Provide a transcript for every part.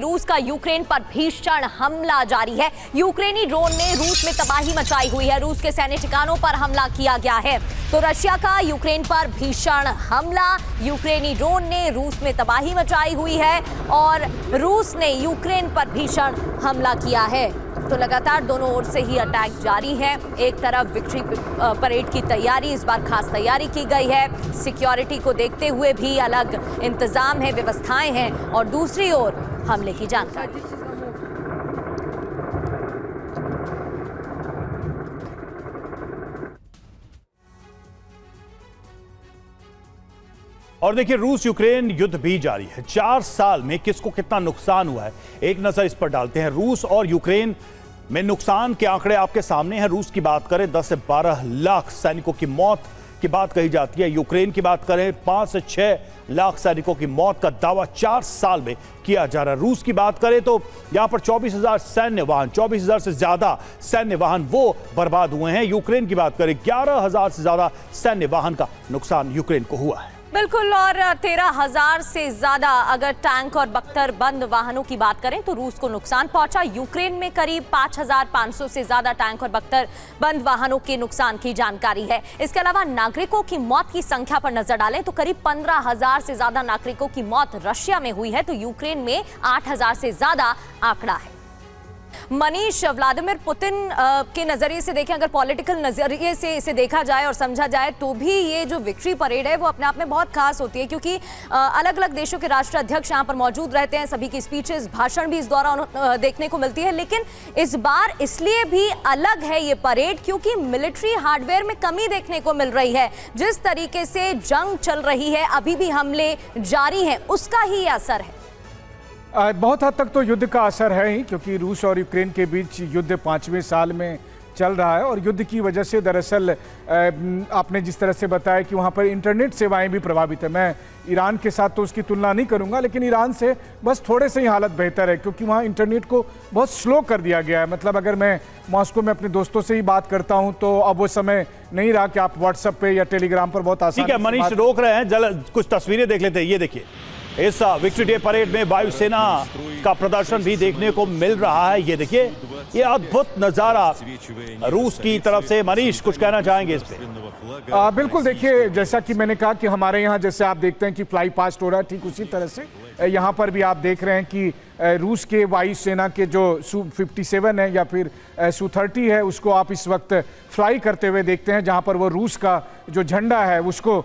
रूस का यूक्रेन पर भीषण हमला जारी है। यूक्रेनी ड्रोन ने रूस में तबाही मचाई हुई है। रूस के सैन्य ठिकानों पर हमला किया गया है। तो रशिया का यूक्रेन पर भीषण हमला, यूक्रेनी ड्रोन ने रूस में तबाही मचाई हुई है और रूस ने यूक्रेन पर भीषण हमला किया है। तो लगातार दोनों ओर से ही अटैक जारी है। एक तरफ विक्ट्री परेड की तैयारी, इस बार खास तैयारी की गई है, सिक्योरिटी को देखते हुए भी अलग इंतजाम है, व्यवस्थाएं हैं, और दूसरी ओर हमले की जानकारी। और देखिए, रूस यूक्रेन युद्ध भी जारी है। 4 साल में किसको कितना नुकसान हुआ है, एक नजर इस पर डालते हैं। रूस और यूक्रेन में नुकसान के आंकड़े आपके सामने हैं। रूस की बात करें 10 से 12 लाख सैनिकों की मौत की बात कही जाती है। यूक्रेन की बात करें 5 से 6 लाख सैनिकों की मौत का दावा 4 साल में किया जा रहा है। रूस की बात करें तो यहां पर 24,000 सैन्य वाहन, 24,000 से ज्यादा सैन्य वाहन वो बर्बाद हुए हैं। यूक्रेन की बात करें 11,000 से ज्यादा सैन्य वाहन का नुकसान यूक्रेन को हुआ है। बिल्कुल, और 13,000 से ज्यादा अगर टैंक और बख्तर बंद वाहनों की बात करें तो रूस को नुकसान पहुंचा। यूक्रेन में करीब 5,500 से ज्यादा टैंक और बख्तर बंद वाहनों के नुकसान की जानकारी है। इसके अलावा नागरिकों की मौत की संख्या पर नजर डालें तो करीब 15,000 से ज्यादा नागरिकों की मौत रशिया में हुई है, तो यूक्रेन में 8,000 से ज्यादा आंकड़ा है। मनीष, व्लादिमीर पुतिन के नजरिए से देखें, अगर पॉलिटिकल नजरिए से इसे देखा जाए और समझा जाए तो भी ये जो विक्ट्री परेड है वो अपने आप में बहुत खास होती है, क्योंकि अलग अलग देशों के राष्ट्राध्यक्ष यहाँ पर मौजूद रहते हैं। सभी की स्पीचेस, भाषण भी इस दौरान देखने को मिलती है। लेकिन इस बार इसलिए भी अलग है ये परेड क्योंकि मिलिट्री हार्डवेयर में कमी देखने को मिल रही है। जिस तरीके से जंग चल रही है, अभी भी हमले जारी हैं, उसका ही असर है। बहुत हद तक तो युद्ध का असर है ही, क्योंकि रूस और यूक्रेन के बीच युद्ध 5वें साल में चल रहा है और युद्ध की वजह से दरअसल आपने जिस तरह से बताया कि वहाँ पर इंटरनेट सेवाएं भी प्रभावित है। मैं ईरान के साथ तो उसकी तुलना नहीं करूँगा, लेकिन ईरान से बस थोड़े से ही हालत बेहतर है, क्योंकि वहाँ इंटरनेट को बहुत स्लो कर दिया गया है। मतलब अगर मैं मॉस्को में अपने दोस्तों से ही बात करता हूँ तो अब वो समय नहीं रहा कि आप व्हाट्सएप पे या टेलीग्राम पर बहुत आसान। ठीक है मनीष, रोक रहे हैं, कुछ तस्वीरें देख लेते हैं। ये देखिए, इस विक्ट्री डे परेड में वायुसेना का प्रदर्शन भी देखने को मिल रहा है। ये देखिए, ये अद्भुत नजारा रूस की तरफ से। मनीष, कुछ कहना चाहेंगे इस पे? बिल्कुल, देखिए, जैसा कि मैंने कहा कि हमारे यहाँ जैसे आप देखते हैं कि फ्लाई पास्ट हो रहा है, ठीक उसी तरह से यहाँ पर भी आप देख रहे हैं कि रूस के वायुसेना के जो Su-57 है या फिर Su-30 है, उसको आप इस वक्त फ्लाई करते हुए देखते हैं, जहाँ पर वो रूस का जो झंडा है उसको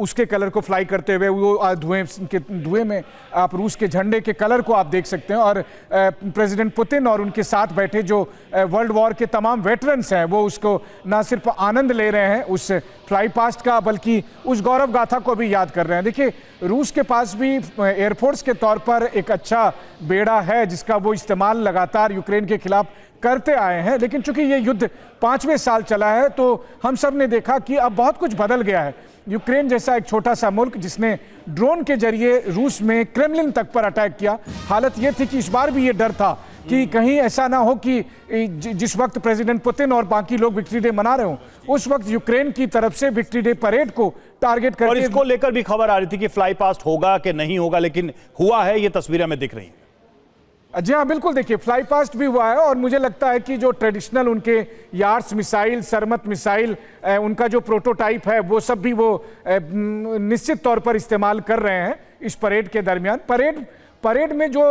उसके कलर को फ्लाई करते हुए वो धुएं में आप रूस के झंडे के कलर को आप देख सकते हैं। और प्रेसिडेंट पुतिन और उनके साथ बैठे जो वर्ल्ड वॉर के तमाम वेटरन्स हैं वो उसको ना सिर्फ आनंद ले रहे हैं उस फ्लाई पास्ट का, बल्कि उस गौरव गाथा को भी याद कर रहे हैं। देखिए, रूस के पास भी एयरफोर्स के तौर पर एक अच्छा बेड़ा है जिसका वो इस्तेमाल लगातार यूक्रेन के खिलाफ करते आए हैं, लेकिन चूंकि ये युद्ध 5वें साल चला है तो हम सब ने देखा कि अब बहुत कुछ बदल गया है। यूक्रेन जैसा एक छोटा सा मुल्क जिसने ड्रोन के जरिए रूस में क्रेमलिन तक पर अटैक किया, हालत ये थी कि इस बार भी ये डर था कि कहीं ऐसा ना हो कि जिस वक्त प्रेसिडेंट पुतिन और बाकी लोग विक्ट्री डे मना रहे हो, उस वक्त यूक्रेन की तरफ से विक्ट्री डे परेड को टारगेट करके। और इसको लेकर भी खबर आ रही थी कि फ्लाई पास्ट होगा कि नहीं होगा, लेकिन हुआ है। ये तस्वीरें हमें दिख रही हैं। जी हाँ, बिल्कुल, देखिए, फ्लाई पास्ट भी हुआ है और मुझे लगता है कि जो ट्रेडिशनल उनके यार्ड्स मिसाइल, सरमत मिसाइल, उनका जो प्रोटोटाइप है वो सब भी वो निश्चित तौर पर इस्तेमाल कर रहे हैं इस परेड के दरमियान। परेड में जो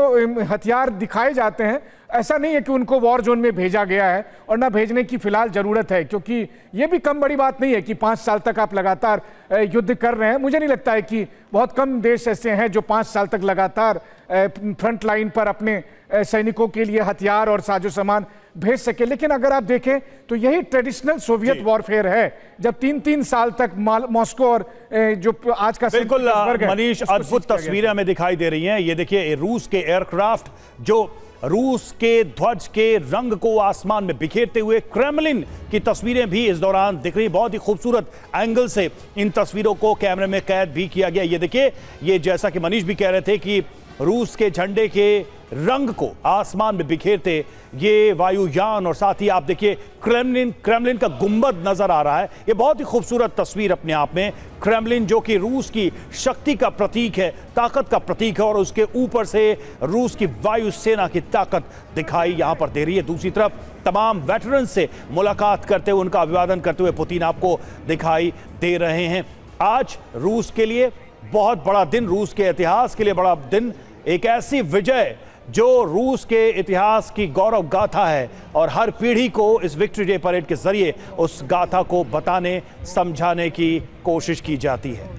हथियार दिखाए जाते हैं, ऐसा नहीं है कि उनको वॉर जोन में भेजा गया है और ना भेजने की फिलहाल ज़रूरत है, क्योंकि ये भी कम बड़ी बात नहीं है कि 5 साल तक आप लगातार युद्ध कर रहे हैं। मुझे नहीं लगता है कि बहुत कम देश ऐसे हैं जो 5 साल तक लगातार फ्रंट लाइन पर अपने सैनिकों के लिए हथियार और साजो सामान भेज सके। लेकिन अगर आप देखें तो यही ट्रेडिशनल सोवियत वॉरफेयर है, जब 3-3 साल तक मॉस्को और जो आज का बिल्कुल मनीष, अद्भुत तस्वीरें हमें दिखाई दे रही हैं। ये देखिए, रूस के एयरक्राफ्ट जो रूस के ध्वज के रंग को आसमान में बिखेरते हुए, क्रेमलिन की तस्वीरें भी इस दौरान दिख रही। बहुत ही खूबसूरत एंगल से इन तस्वीरों को कैमरे में कैद भी किया गया। ये देखिए, ये जैसा कि मनीष भी कह रहे थे कि रूस के झंडे के रंग को आसमान में बिखेरते ये वायुयान, और साथ ही आप देखिए क्रेमलिन का गुंबद नजर आ रहा है। ये बहुत ही खूबसूरत तस्वीर अपने आप में। क्रेमलिन जो कि रूस की शक्ति का प्रतीक है, ताकत का प्रतीक है, और उसके ऊपर से रूस की वायुसेना की ताकत दिखाई यहां पर दे रही है। दूसरी तरफ तमाम वेटरन से मुलाकात करते हुए, उनका अभिवादन करते हुए पुतिन आपको दिखाई दे रहे हैं। आज रूस के लिए बहुत बड़ा दिन, रूस के इतिहास के लिए बड़ा दिन, एक ऐसी विजय जो रूस के इतिहास की गौरव गाथा है, और हर पीढ़ी को इस विक्ट्री डे परेड के जरिए उस गाथा को बताने समझाने की कोशिश की जाती है।